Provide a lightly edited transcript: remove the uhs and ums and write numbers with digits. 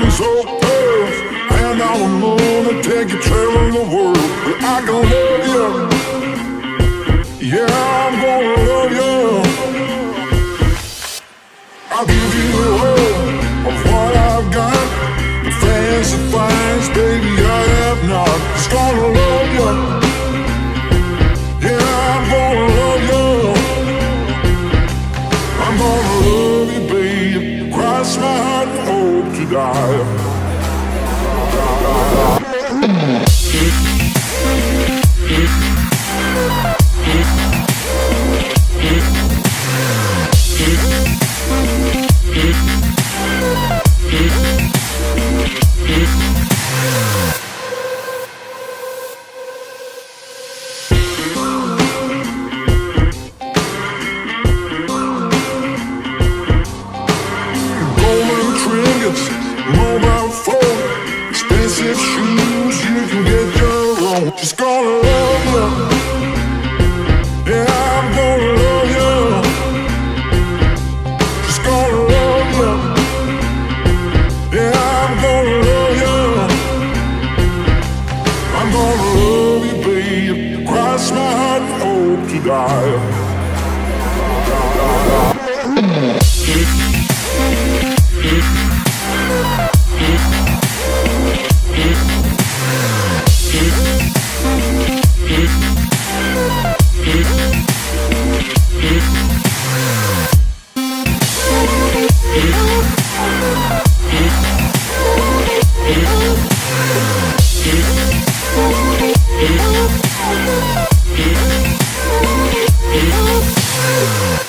me so fast. And I will move and take you traveling the world. But I can love you. Yeah, I'm gonna love you. I'll give you all of what I've got. The fancy finds, baby, I have not. Just gonna love you. Yeah, I'm gonna love you. I'm gonna love you, babe. Cross my heart and hope to die. Mobile phone, expensive shoes, you can get your own. Just gonna love you. Yeah, I'm gonna love you. Just gonna love you. Yeah, I'm gonna love you. I'm gonna love you, babe. Cross my heart and hope to die.